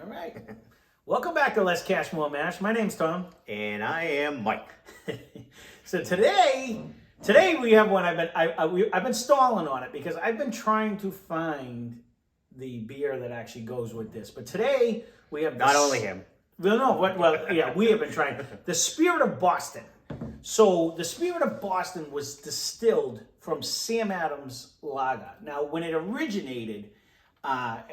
All right. Welcome back to Less Cash, More Mash. My name's Tom. And I am Mike. So today we have one I've been stalling on it because I've been trying to find the beer that actually goes with this. But today we have Not only him. We have been trying. The Spirit of Boston. So the Spirit of Boston was distilled from Sam Adams Lager. Now, when it originated, I'm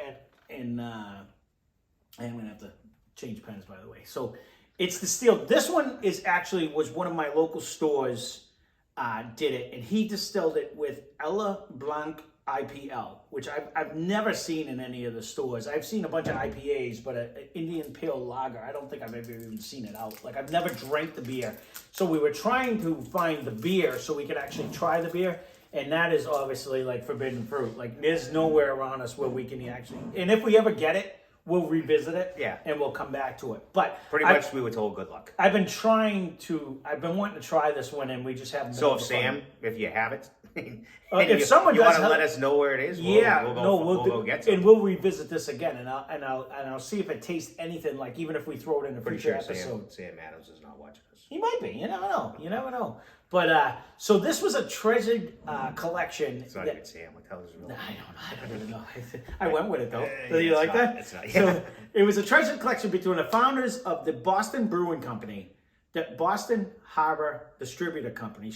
gonna have to change pens, by the way. So it's distilled. This one was one of my local stores did it, and he distilled it with Ella Blanc IPL, which I've never seen in any of the stores. I've seen a bunch of IPAs, but an Indian Pale Lager, I don't think I've ever even seen it out. Like, I've never drank the beer. So we were trying to find the beer so we could actually try the beer, and that is obviously like forbidden fruit. Like, there's nowhere around us where we can actually, and if we ever get it, we'll revisit it, and we'll come back to it. But pretty much, we were told good luck. I've been wanting to try this one, and we just haven't. So, Sam, if you have it, if someone you want to let us know where it is, we'll go get some. And we'll revisit this again, and I'll see if it tastes anything like, even if we throw it in a future episode. Sam Adams is not watching us. He might be. You never know. But so this was a treasured collection. It's not even Sam. What the hell is it? I don't even know. I went with it though. Do you it's like not, that? It's not. Yeah. So it was a treasured collection between the founders of the Boston Brewing Company, the Boston Harbor Distributor Company,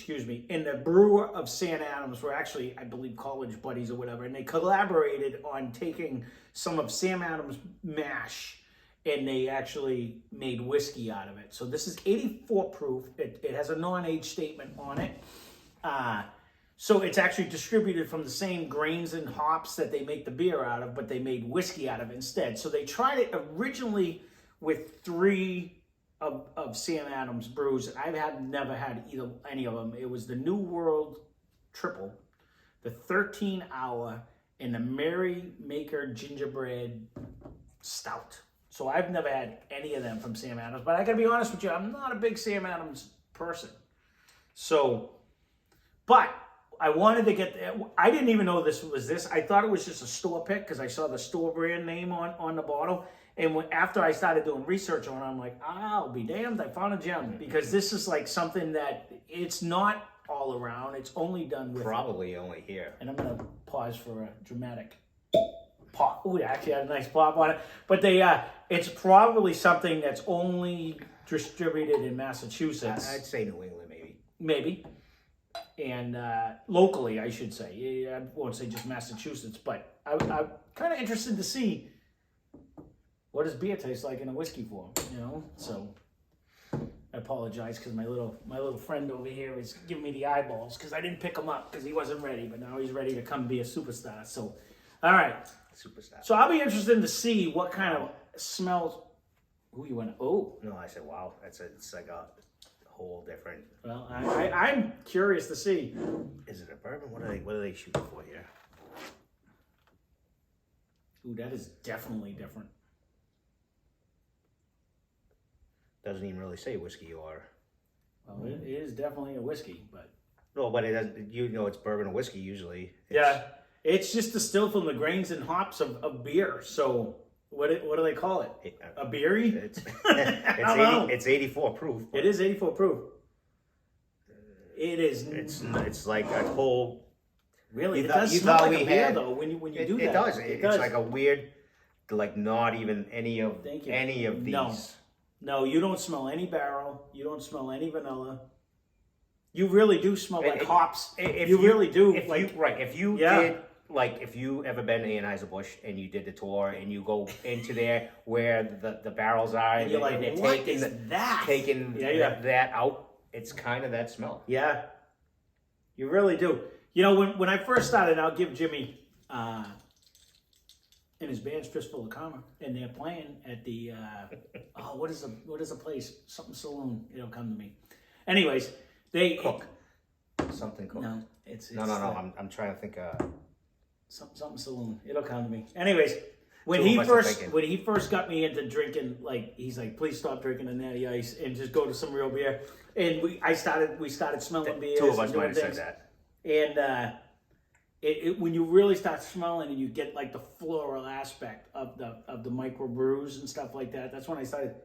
and the brewer of Sam Adams were actually, I believe, college buddies or whatever, and they collaborated on taking some of Sam Adams' mash, and they actually made whiskey out of it. So this is 84 proof. It has a non-age statement on it. So it's actually distributed from the same grains and hops that they make the beer out of, but they made whiskey out of it instead. So they tried it originally with 3 of Sam Adams brews. I've never had any of them. It was the New World Triple, the 13-hour, and the Mary Maker Gingerbread Stout. So I've never had any of them from Sam Adams. But I gotta be honest with you, I'm not a big Sam Adams person. So, but I wanted to get, I didn't even know this was this. I thought it was just a store pick because I saw the store brand name on the bottle. And after I started doing research on it, I'm like, I'll be damned, I found a gem. Because this is like something that it's not all around. It's only done with. Probably only here. And I'm going to pause for a dramatic pop. Ooh, it actually had a nice pop on it. But it's probably something that's only distributed in Massachusetts. I'd say New England, maybe. Maybe. And locally, I should say. I won't say just Massachusetts, but I'm kind of interested to see what does beer taste like in a whiskey form, So I apologize because my little friend over here is giving me the eyeballs because I didn't pick him up because he wasn't ready, but now he's ready to come be a superstar. So, all right. Superstar. So I'll be interested to see what kind of smells. Ooh, you went, oh. No, I said, wow. It's like a whole different. Well, I'm curious to see. Is it a bourbon? What are they shooting for here? Ooh, that is definitely different. Doesn't even really say whiskey or. Well, it is definitely a whiskey, but. No, but it doesn't. It's bourbon or whiskey usually. It's just distilled from the grains and hops of beer. So what do they call it? A beery? It's 84 proof. It is 84 proof. It is. It's like a whole. Really, it does smell like a beer though. When you do that, it does. It's like a weird, like not even any of these. No, you don't smell any barrel. You don't smell any vanilla. You really do smell like hops. You really do. If you ever been to Anheuser-Busch and you did the tour and you go into there where the barrels are and you're like, what is that? Taking that out, it's kind of that smell. Yeah, you really do. When I first started, I'll give Jimmy and his band's Fistful of Karma, and they're playing at the what is the place? Something Saloon. It'll come to me. Anyways, they Cook. Something Cook. No, it's no. I'm trying to think. Something Saloon. It'll come to me. Anyways, when he first got me into drinking, like he's like, please stop drinking the Natty Ice and just go to some real beer. And we started smelling beers. 2 of us might have said that. And when you really start smelling and you get like the floral aspect of the microbrews and stuff like that, that's when I started.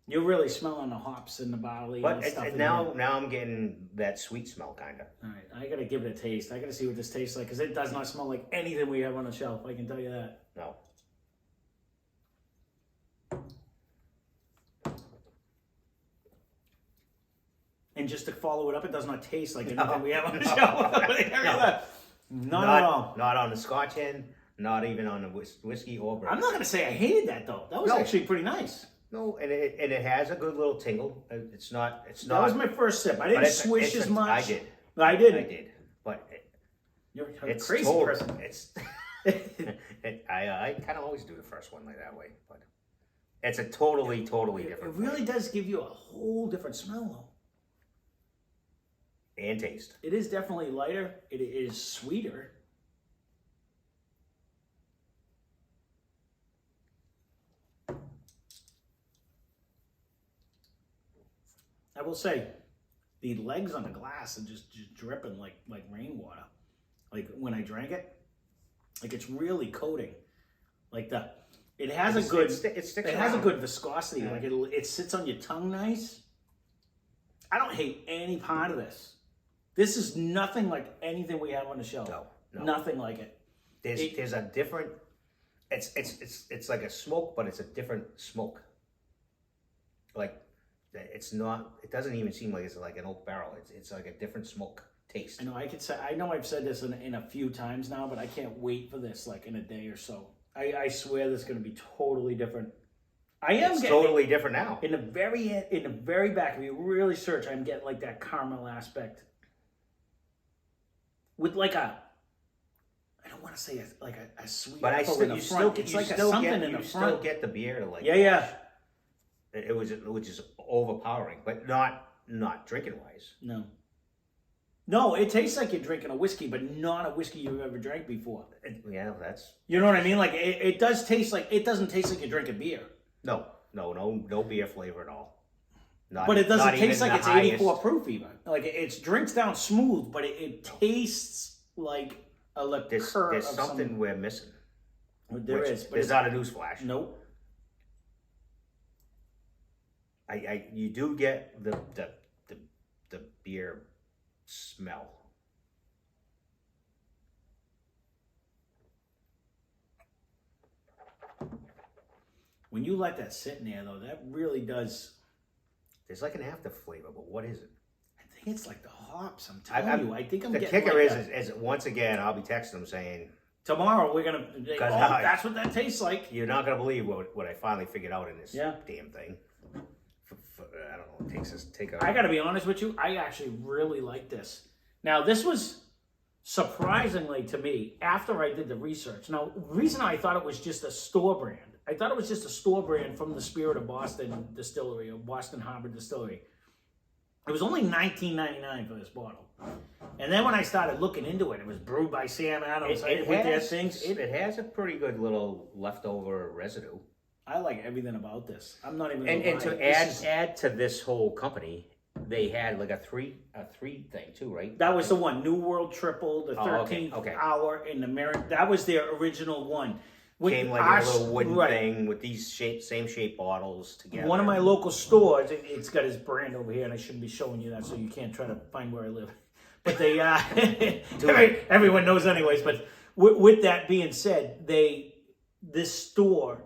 You're really smelling the hops and the barley and stuff. But now I'm getting that sweet smell, kind of. All right, I gotta give it a taste. I gotta see what this tastes like because it does not smell like anything we have on the shelf. I can tell you that. No. And just to follow it up, it does not taste like anything we have on the shelf. Not at all. Not on the Scotch end, not even on the whiskey or bourbon. I'm not gonna say I hated that though. That was actually pretty nice. No, and it has a good little tingle. It's not. That was my first sip. I didn't swish as much. I did. I did. But You're a crazy person. I kind of always do the first one like that way, but it's a totally different. It really does give you a whole different smell though. And taste. It is definitely lighter. It is sweeter. I will say, the legs on the glass are just dripping like rainwater. Like when I drank it, like it's really coating. Like it has a good viscosity. Yeah. Like it sits on your tongue nice. I don't hate any part of this. This is nothing like anything we have on the shelf. No. Nothing like it. There's a different. It's like a smoke, but it's a different smoke. Like it's not. It doesn't even seem like it's like an oak barrel. It's like a different smoke taste. I know. I know I've said this in a few times now, but I can't wait for this like in a day or so. I swear this is going to be totally different. It's totally different now. In the very back, if you really search, I'm getting like that caramel aspect. With like I don't want to say a sweet but apple in the front. It's like something in the front. You still get the beer to like. Yeah. It was just overpowering, but not drinking wise. No, it tastes like you're drinking a whiskey, but not a whiskey you've ever drank before. Yeah, that's. You know what I mean? Like it does taste like it doesn't taste like you're drinking beer. No beer flavor at all. But it doesn't taste like it's 84 proof even. Like it drinks down smooth, but it tastes like a liqueur. There's something we're missing. There is. But it's not a newsflash. Nope. You do get the beer smell. When you let that sit in there, though, that really does. There's like an after flavor, but what is it? I think it's like the hops. I'm telling you. I think I'm the getting. The kicker is once again, I'll be texting them saying, tomorrow we're gonna. That's what that tastes like. You're not gonna believe what I finally figured out in this damn thing. I don't know. I gotta be honest with you. I actually really like this. Now, this was surprisingly to me after I did the research. Now, the reason I thought it was just a store brand. I thought it was just a store brand from the Spirit of Boston Distillery or Boston Harbor Distillery. It was only $19.99 for this bottle. And then when I started looking into it, it was brewed by Sam Adams. It has a pretty good little leftover residue. I like everything about this. I'm not even. And to add to this whole company, they had like a three thing too, right? That was the one, New World Triple, the 13th hour in the American. That was their original one. Came like a little wooden thing with these same shape bottles together. One of my local stores, it's got his brand over here, and I shouldn't be showing you that, so you can't try to find where I live. But they, everyone knows anyways. But with that being said, this store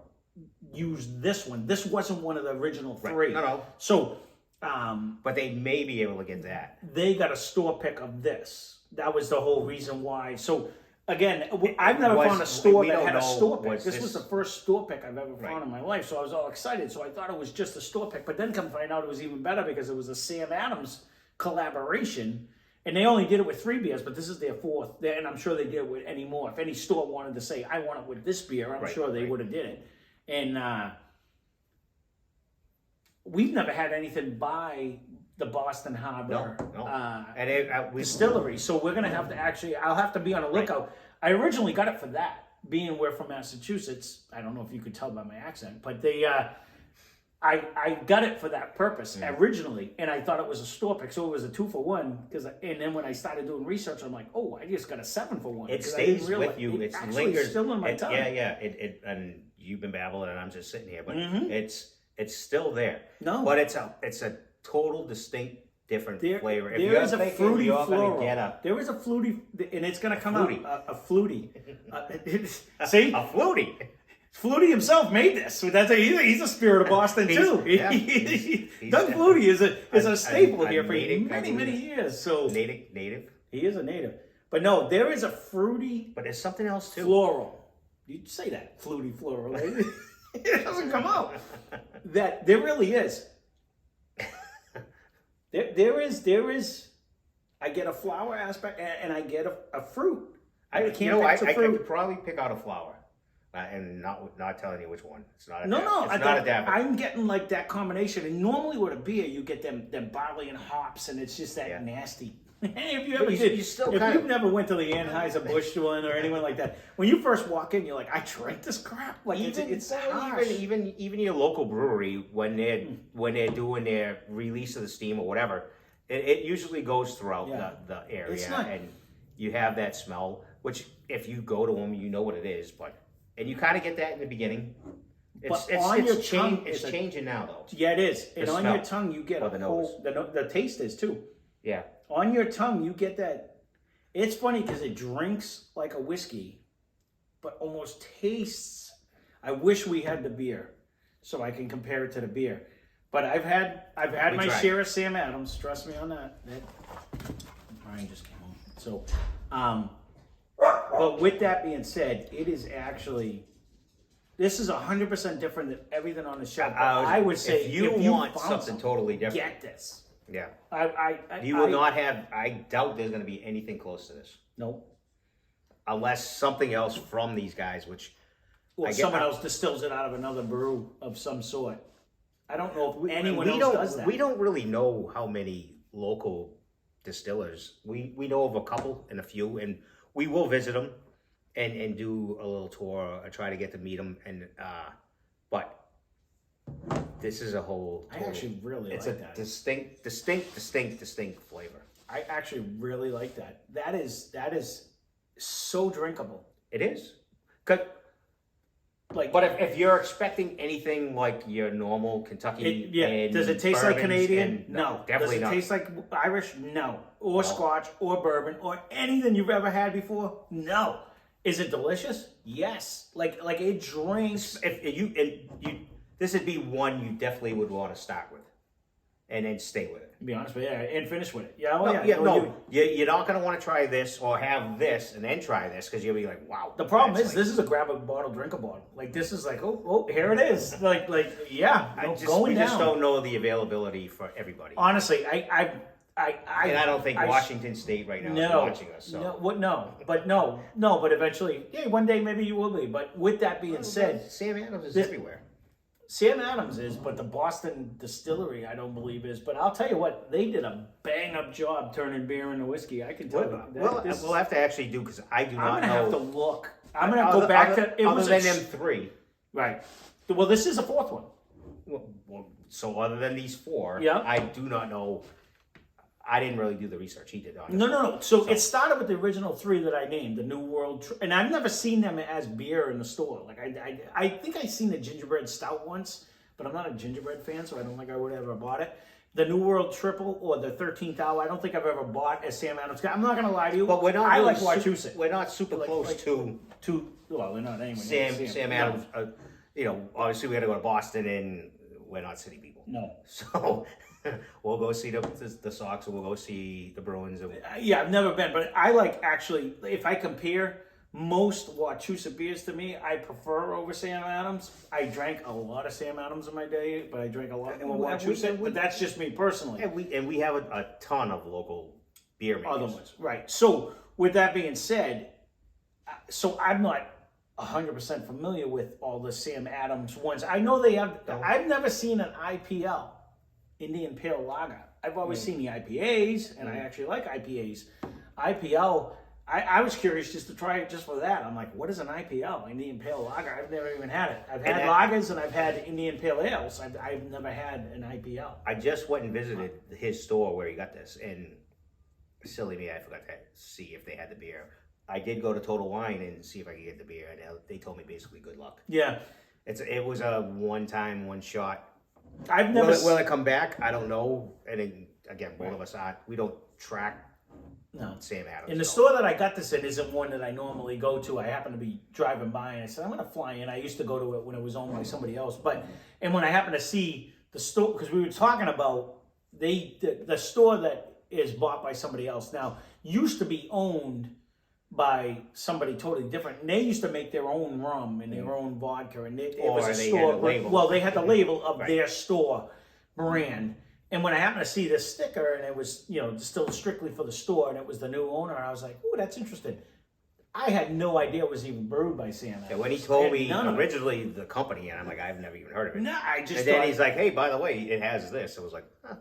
used this one. This wasn't one of the original three. No. So, but they may be able to get that. They got a store pick of this. That was the whole reason why. So. Again, I've never found a store that had a store pick. This was the first store pick I've ever found in my life, so I was all excited. So I thought it was just a store pick, but then come find out it was even better because it was a Sam Adams collaboration, and they only did it with 3 beers, but this is their 4th, and I'm sure they did it with any more. If any store wanted to say, I want it with this beer, I'm sure they would have did it. And we've never had anything by the Boston Harbor Distillery. So we're going to have to I'll have to be on the lookout. I originally got it for that, being we're from Massachusetts. I don't know if you could tell by my accent, but I got it for that purpose originally, and I thought it was a store pick, so it was a 2-for-1. And then when I started doing research, I'm like, oh, I just got a 7-for-1. It stays realize, with you. It It's actually lingers. still in my tongue. Yeah. It and you've been babbling, and I'm just sitting here, but it's still there. No, but it's a total distinct different flavor. If there is a thinking fruity you're floral. gonna get There is a fruity, and it's going to come Fruity. out a fruity. See, a fluty. Flutie himself made this. He's a spirit of Boston too. He's Doug Flutie is a staple here for native, many years. So native. he is a native, but no, there is a fruity. But there's something else too. Floral. You say that fluty floral. Right? It doesn't come out. That there really is. There is. I get a flower aspect, and I get a fruit. I can't. I could probably pick out a flower. And not telling you which one. It's not a It's not a daffodil. I'm getting like that combination. And normally with a beer, you get them barley and hops, and it's just that nasty. If you ever you've never went to the Anheuser-Busch one or anyone like that, when you first walk in, you're like, I drank this crap. Like it's harsh. Even your local brewery when they're doing their release of the steam or whatever, it usually goes throughout the area, and you have that smell. Which if you go to them, you know what it is, and you kind of get that in the beginning. It's changing now, though. Yeah, it is. And on your tongue, you get the taste is too. Yeah. On your tongue, you get that. It's funny because it drinks like a whiskey, but almost tastes. I wish we had the beer, so I can compare it to the beer. But I've had my share of Sam Adams. Trust me on that. Brian just came home. So, but with that being said, it is actually. This is 100% different than everything on the shelf. I would say if you want something totally different, get this. Yeah. You will not have. I doubt there's going to be anything close to this. Nope. Unless something else from these guys, someone else distills it out of another brew of some sort. I don't know if anyone else does that. We don't really know how many local distillers. We know of a couple and a few, and we will visit them and do a little tour or try to get to meet them. And but this is a whole. I actually really like that. It's a distinct flavor. I actually really like that. That is so drinkable. It is. But if you're expecting anything like your normal Kentucky, does it taste like Canadian? No, definitely not. Does it taste like Irish? No. Or Scotch or bourbon or anything you've ever had before? No. Is it delicious? Yes. Like it drinks. This would be one you definitely would want to start with, and then stay with it. To be honest with you, and finish with it. You're not going to want to try this or have this and then try this because you'll be like, wow. The problem is, this is a grab a bottle, drink a bottle. Like this is like, oh, here it is. We just don't know the availability for everybody. Honestly, I don't think Washington State right now is watching us. So. But eventually, one day maybe you will be. But with that being said, Sam Adams is everywhere. Sam Adams is, but the Boston Distillery, I don't believe is. But I'll tell you what, they did a bang-up job turning beer into whiskey. I can tell you. We'll have to actually do, because I do not know. I'm going to have to look. I'm going to go back to... Other than them three. Right. Well, this is a fourth one. Well, so other than these four, yeah. I do not know. I didn't really do the research. He did. No. So it started with the original three that I named, the New World, and I've never seen them as beer in the store. Like I think I seen the gingerbread stout once, but I'm not a gingerbread fan, so I don't think I would have ever bought it. The New World Triple or the 13th Hour, I don't think I've ever bought a Sam Adams. I'm not going to lie to you, but we're not. I like Wachusett. We're not super close to. Well, we're not anyway. Sam Adams. Obviously we had to go to Boston, and we're not city people. No. So. We'll go see the Sox, or we'll go see the Bruins. Yeah, I've never been, but I like, actually, if I compare most Wachusett beers to me, I prefer over Sam Adams. I drank a lot of Sam Adams in my day, but I drank a lot more Wachusett, but that's just me personally. And we have a ton of local beer makers. Other ones, right. So, with that being said, I'm not 100% familiar with all the Sam Adams ones. I know they have, I've never seen an IPL. Indian Pale Lager. I've always seen the IPAs, and I actually like IPAs. IPL, I was curious just to try it just for that. I'm like, what is an IPL, Indian Pale Lager? I've never even had it. I've had lagers and I've had Indian Pale Ales. I've never had an IPL. I just went and visited his store where he got this, and silly me, I forgot to see if they had the beer. I did go to Total Wine and see if I could get the beer, and they told me basically good luck. Yeah. It was a one-time, one-shot. I've never... Will it come back? I don't know. And again, both of us we don't track Sam Adams. And the store that I got this in isn't one that I normally go to. I happened to be driving by and I said, I'm going to fly in. I used to go to it when it was owned by somebody else. And when I happened to see the store, because we were talking about the store that is bought by somebody else now used to be owned by somebody totally different. And they used to make their own rum and their own vodka. And it was a store. Had the label. Well, they had the label of their store brand. And when I happened to see this sticker and it was, distilled strictly for the store and it was the new owner, I was like, oh, that's interesting. I had no idea it was even brewed by Sam Adams. Yeah, when he told me originally the company, and I'm like, I've never even heard of it. No, I just And then he's like, hey, by the way, it has this. I was like, huh.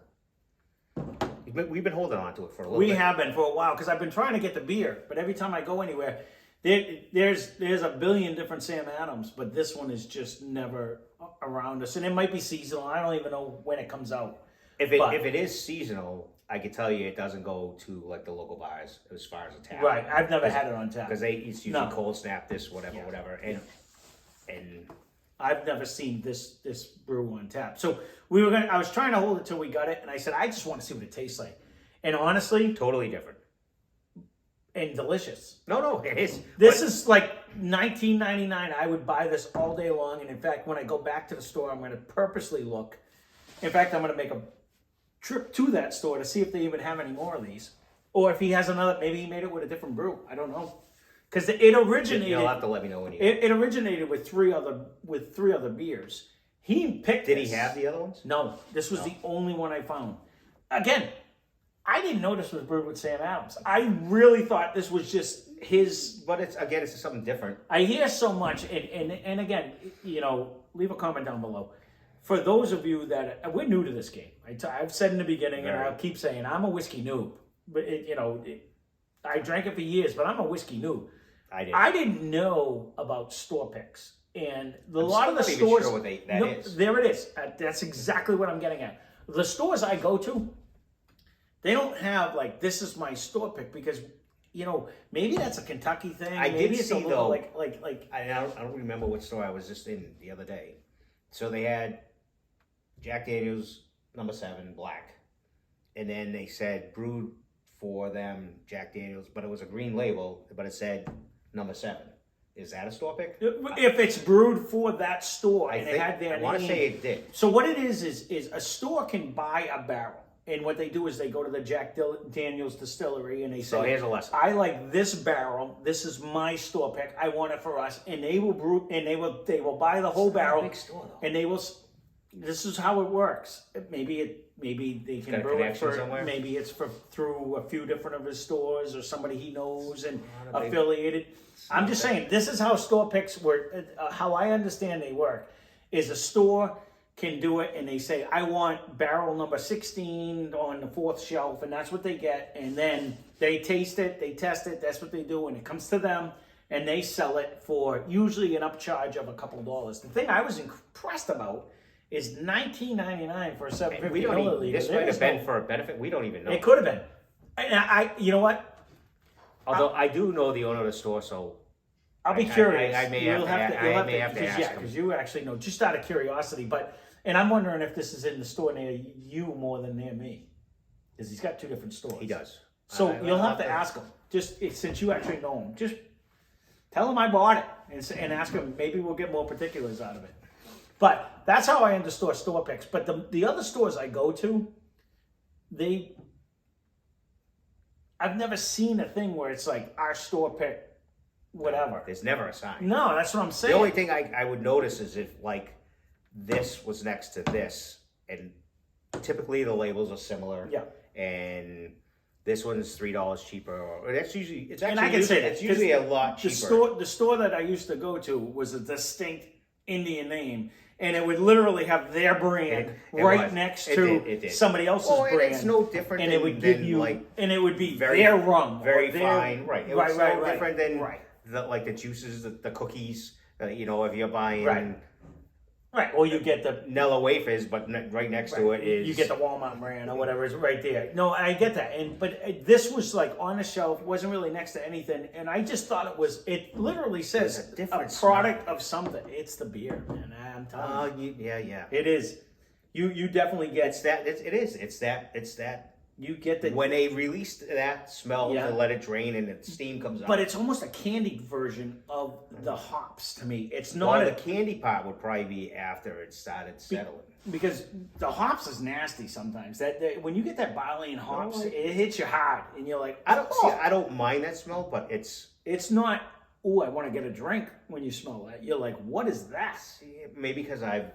We've been holding on to it for a little bit. We have been for a while because I've been trying to get the beer, but every time I go anywhere, there's a billion different Sam Adams, but this one is just never around us. And it might be seasonal. I don't even know when it comes out. If it is seasonal, I can tell you it doesn't go to like the local bars as far as a tap. Right, I've never had it on tap because it's usually cold snap, this whatever, and I've never seen this brew on tap. So I was trying to hold it till we got it, and I said I just want to see what it tastes like. And honestly, totally different and delicious. No, it is. This is like $19.99. I would buy this all day long, and in fact, when I go back to the store, I'm going to purposely look. In fact, I'm going to make a trip to that store to see if they even have any more of these, or if he has another. Maybe he made it with a different brew. I don't know, because it originated. You'll have to let me know when you. It originated with three other beers. He picked. Did he have the other ones? No, this was the only one I found. Again, I didn't know this was brewed with Sam Adams. I really thought this was just his. But it's something different. I hear so much, and again, leave a comment down below. For those of you that we're new to this game, I've said in the beginning, and I'll keep saying, I'm a whiskey noob. But I drank it for years, but I'm a whiskey noob. I didn't know about store picks, and a lot of the stores. Sure what that is. There it is. That's exactly what I'm getting at. The stores I go to, they don't have like this is my store pick because maybe that's a Kentucky thing. I maybe did it's see a little, though. like I don't remember what store I was just in the other day. So they had Jack Daniel's No. 7 black, and then they said brewed for them Jack Daniel's, but it was a green label, but it said No. 7. Is that a store pick? If it's brewed for that store and it had their I want to say it did. So what it is a store can buy a barrel, and what they do is they go to the Jack Daniel's distillery and they say, so here's a lesson. I like this barrel. This is my store pick. I want it for us, and they will brew and they will buy the whole barrel. Big store, though. And they will. This is how it works. Maybe they can brew it for. Somewhere? Maybe it's through a few different of his stores or somebody he knows and affiliated. I'm just saying this is how store picks work. How I understand they work is a store can do it and they say I want barrel number 16 on the 4th shelf, and that's what they get, and then they taste it, they test it. That's what they do, and it comes to them. And they sell it for usually an upcharge of a couple of dollars. The thing I was impressed about is $19.99 for a 750 milliliter. This might have been for a benefit. We don't even know. It could have been. And you know what? Although I do know the owner of the store, so I'll be curious. I may have to ask him. Yeah, because you actually know, just out of curiosity. And I'm wondering if this is in the store near you more than near me, because he's got two different stores. He does. So you'll have to ask him. Just since you actually know him, just tell him I bought it and ask him. Maybe we'll get more particulars out of it. But that's how I understand store picks. But the other stores I go to, I've never seen a thing where it's like our store pick, whatever. There's never a sign. No, that's what I'm saying. The only thing I would notice is if like this was next to this, and typically the labels are similar. Yeah. And this one's $3 cheaper, or that's usually it's and I can say that it's usually a lot cheaper. The store that I used to go to was a distinct Indian name, and it would literally have their brand It right was. next It to did, it did. somebody else's Well, and brand. it's no different and than, it would give than you, like and it would be very, their rum, very or their, fine, right? It right, was right, no right, different than right. like the juices, the cookies. You know, if you're buying Right. Right, or you get the Nella wafers, but right next to it is you get the Walmart brand or whatever is right there. No, I get that, but this was like on the shelf, wasn't really next to anything, and I just thought it was. It literally says It's a different product of something. It's the beer, man. I'm telling you, yeah. it is. You definitely get It's that. It's that. You get the. When they released that smell Yeah. to let it drain and the steam comes out. But it's almost a candied version of the hops to me. It's not well, a, the candy part would probably be after it started settling. because the hops is nasty sometimes. That when you get that barley and hops, it hits you hard, and you're like, I don't mind that smell, but It's not. Oh, I want to get a drink when you smell that. You're like, what is that? maybe because I've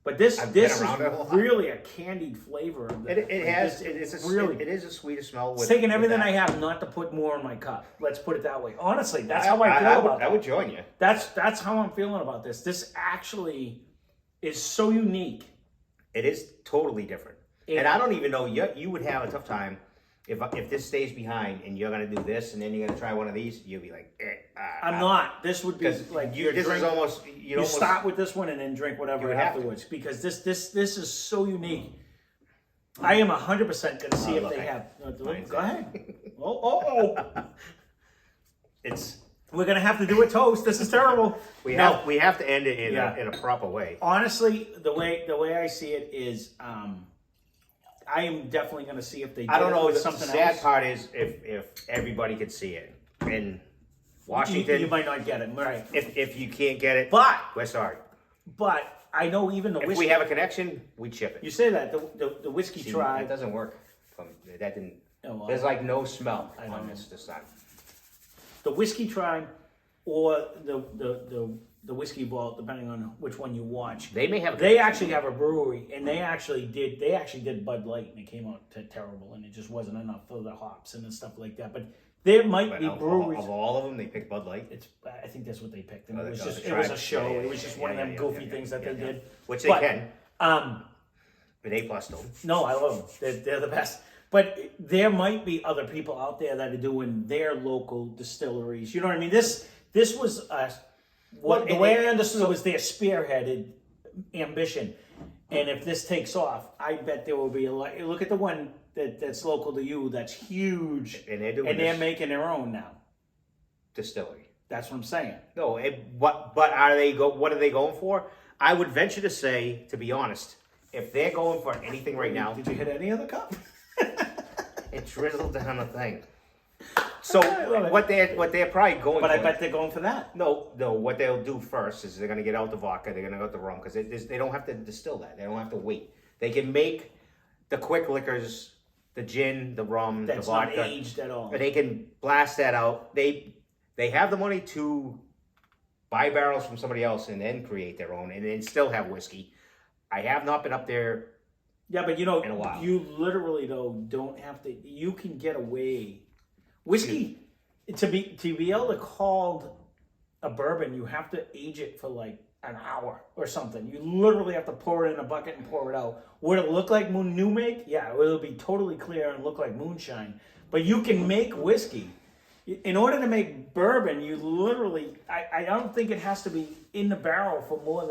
But this I've been is around it a lot. really a candied flavor. Of it has It's it is a sweeter smell. It's taking everything I that. have not to put more in my cup. Let's put it that way. Honestly, that's how I feel about I that. would join you. That's how I'm feeling about this. This actually is so unique. It is totally different, and I don't even know you would have a tough time if this stays behind and you're gonna do this and then you're gonna try one of these. You'll be like, I'm not. This would be like your this drink. is almost You start with this one and then drink whatever would have to. afterwards because this is so unique. I am 100% going to see if look, they have. mine's Go there. ahead. Oh. It's We're going to have to do a toast. This is terrible. we have to end it in Yeah. in a proper way. Honestly, the way I see it is, I am definitely going to see if they. I don't did it know. with The something sad else. part is if everybody could see it in Washington. You might not get it, right? If you can't get it, But we're sorry. I know even the If whiskey. we have a connection, we chip it. You say that the whiskey See, tribe. it doesn't work. That didn't. Oh, well, There's like no smell I know. on this time. The whiskey tribe, or the whiskey vault, depending on which one you watch. They may have. They actually have a brewery, and they actually did Bud Light, and it came out terrible, and it just wasn't enough for the hops and stuff like that. But there might be breweries. Of all of them, they picked Bud Light, I think that's what they picked, and Oh, it was the just tribe. a show. Yeah, It was just one of them yeah, goofy yeah, things that yeah, they did, which they But, can. Um, An A+ to them. no, I love them. They're the best. But there might be other people out there that are doing their local distilleries. You know what I mean? This was the way I understood it was their spearheaded ambition. And if this takes off, I bet there will be a lot. Look at the one that's local to you. That's huge, And they're doing and they're this making their own now. distillery. That's what I'm saying. No, but are they what are they going for? I would venture to say, to be honest, if they're going for anything right now, Did you hit any other cup? it drizzled down the thing. So I love it. what they're probably going But for. I bet they're going for that. No. What they'll do first is they're gonna get out the vodka. They're gonna go out the rum because they don't have to distill that. They don't have to wait. They can make the quick liquors, the gin, the rum, That's the not vodka. aged at all. And they can blast that out. They have the money to buy barrels from somebody else and then create their own and then still have whiskey. I have not been up there. Yeah, but In a while. you literally though don't have to. You can get away. Whiskey to be able to call a bourbon, you have to age it for like an hour or something. You literally have to pour it in a bucket and pour it out. Would it look like new make? Yeah, it'll be totally clear and look like moonshine. But you can make whiskey. In order to make bourbon, you literally. I don't think it has to be in the barrel for more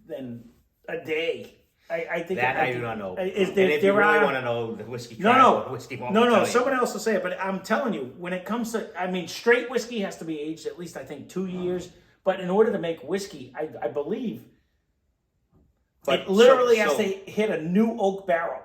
than a day. I think That I do not know. and if you really want to know the whiskey tribe, no, whiskey won't tell you. someone else will say it. But I'm telling you, when it comes to, straight whiskey has to be aged at least, I think, 2 years. But in order to make whiskey, I believe, But it literally has so- to hit a new oak barrel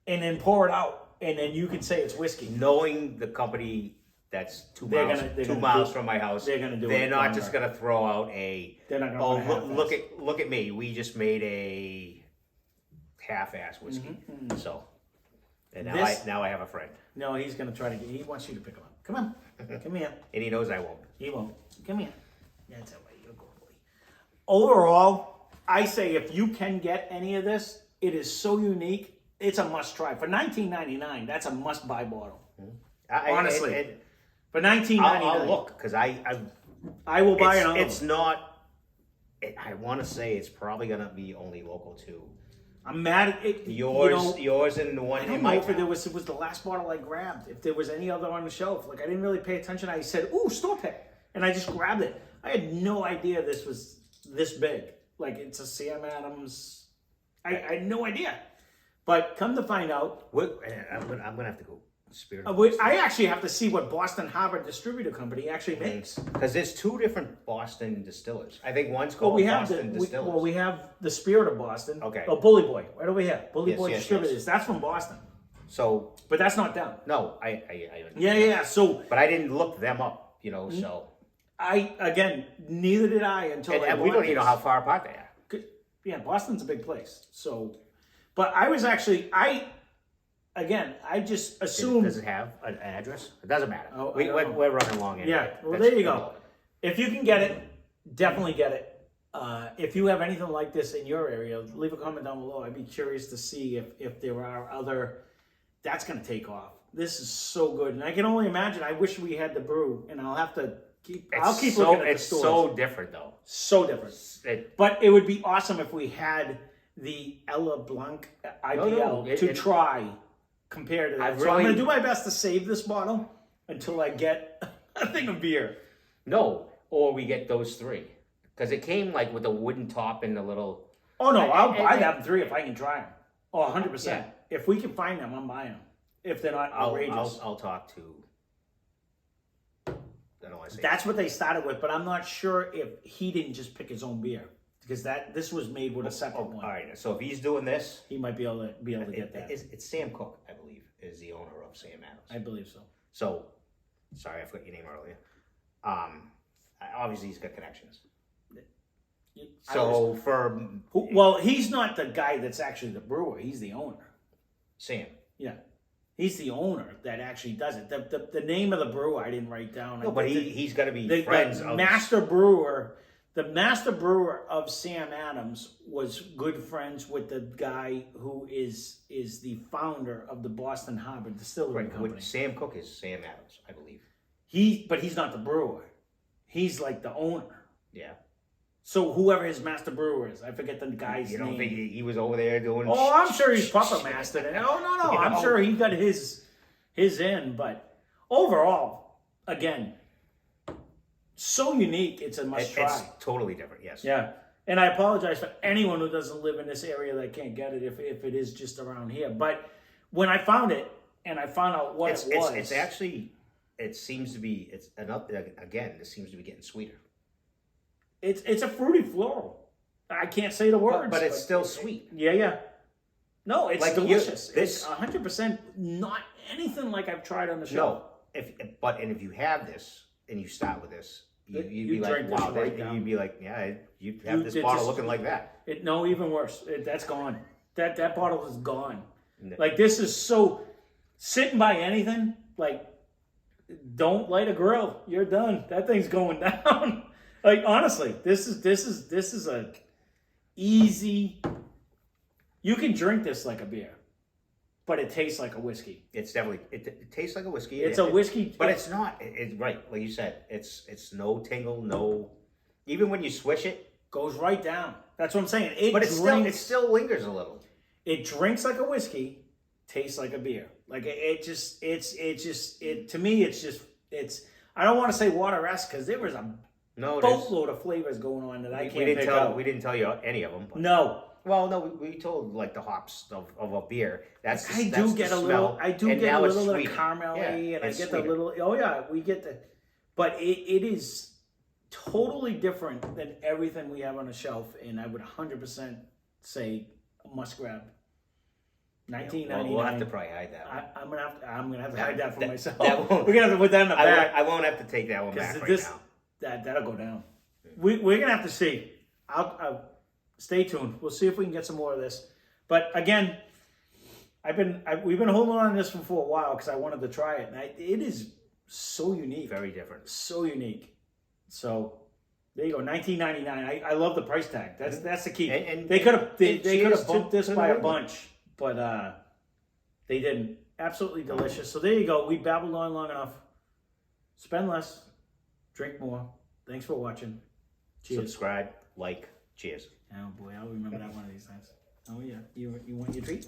and then pour it out, and then you could say it's whiskey. Knowing the company that's two miles do- from my house, they're gonna do They're it not longer. just gonna throw out a. They're not gonna Oh, run a look at me! We just made a half-ass whiskey. So, and now I have a friend, No, he's gonna try to get. He wants you to pick him up. Come on, come here. and he knows I won't. He won't. Come here. That's all right. You're a good boy. Overall, I say if you can get any of this, it is so unique. It's a must try. For $19.99, that's a must buy bottle. Honestly. For $19.99, I'll look because I will buy it. It's not I want to say it's probably gonna be only local too. I'm mad at it. Yours, and the one I in don't my know if town. it was the last bottle I grabbed. If there was any other on the shelf, like I didn't really pay attention. I said, "Ooh, store pick," and I just grabbed it. I had no idea this was this big. Like it's a Sam Adams. I had no idea. But come to find out, I'm gonna have to go spirit. I actually have to see what Boston Harbor Distributor Company actually makes. Because there's two different Boston distillers. I think one's called Boston Distillers. We have the Spirit of Boston. Okay. Oh, Bully Boy, right over here. Bully Boy yes, Distributors. yes. That's from Boston. So But that's not them. no, I Yeah. So but I didn't look them up, so neither did I until and we don't even know how far apart they are. Yeah, Boston's a big place. So, but I was actually I just assumed. Does it have an address? It doesn't matter. Oh, We're running long anyway. Yeah, well, there you go. If you can get it, definitely get it. If you have anything like this in your area, leave a comment down below. I'd be curious to see if there are other. That's going to take off. This is so good, and I can only imagine. I wish we had the brew, and I'll have to keep. I'll keep looking at the stores. It's so different, though. So different. But it would be awesome if we had the Ella Blanc IPL try compared to that. So I'm going to do my best to save this bottle until I get a thing of beer. No, or we get those three. Because it came like with a wooden top and a little... Oh, no, I'll buy them three if I can try them. Oh, 100%. Yeah. If we can find them, I'm buying them. If they're not outrageous. I'll talk to... I don't want to say That's what they started with, but I'm not sure if he didn't just pick his own beer. Because this was made with a separate one. All right, so if he's doing this... He might be able to get that. It's Sam Cook, I believe, is the owner of Sam Adams. I believe so. So, sorry, I forgot your name earlier. Obviously, he's got connections. So well, he's not the guy that's actually the brewer. He's the owner. Sam. Yeah, he's the owner that actually does it. The name of the brewer I didn't write down. No, but he's got to be friends. The master brewer. The master brewer of Sam Adams was good friends with the guy who is the founder of the Boston Harbor Distillery Company. Sam Cook is Sam Adams, I believe. But he's not the brewer. He's like the owner. Yeah. So whoever his master brewer is, I forget the guy's name. You don't think he was over there doing... Oh, I'm sure he's puppet mastered it. Oh, no. I'm sure he got his in. But overall, again, so unique. It's a must try. It's totally different, yes. Yeah. And I apologize for anyone who doesn't live in this area that can't get it if it is just around here. But when I found it and I found out what it was... It's actually... It seems to be... Again, this seems to be getting sweeter. It's a fruity floral. I can't say the words. But it's still sweet. Yeah. No, it's like delicious. It's 100% not anything like I've tried on the show. No, if you have this and you start with this, you'd be like, wow. You'd be like, yeah, you have this bottle looking like that. No, even worse. That's gone. That bottle is gone. Like this is so sitting by anything. Like don't light a grill. You're done. That thing's going down. Like honestly, this is a easy. You can drink this like a beer, but it tastes like a whiskey. It's definitely it tastes like a whiskey. It's a whiskey, but it's not. It's right, like you said. It's no tingle, no. Even when you swish it, goes right down. That's what I'm saying. It still lingers a little. It drinks like a whiskey, tastes like a beer. Like to me, it's. I don't want to say water-esque because there was a boatload of flavors going on that I can't pick out. We didn't tell you any of them. But. No. Well, no, we told like the hops of a beer. I do get a little of caramelly, and I get the little. Oh yeah, we get the, but it is totally different than everything we have on the shelf, and I would 100% say a must grab. 1999. We'll have to probably hide that one. I'm gonna have to hide that for myself. We're gonna have to put that in the back. I won't have to take that one back right now. That'll go down. We're gonna have to see. I'll stay tuned. We'll see if we can get some more of this. But again, we've been holding on to this one for a while because I wanted to try it, and it is so unique. Very different. So unique. So there you go, $19.99. I love the price tag. That's the key. And they could have bumped this by a bunch, but they didn't. Absolutely delicious. So there you go. We babbled on long enough. Spend less, drink more. Thanks for watching. Cheers. Subscribe, like. Cheers. Oh boy, I'll remember that one of these times. Oh yeah, you want your treat?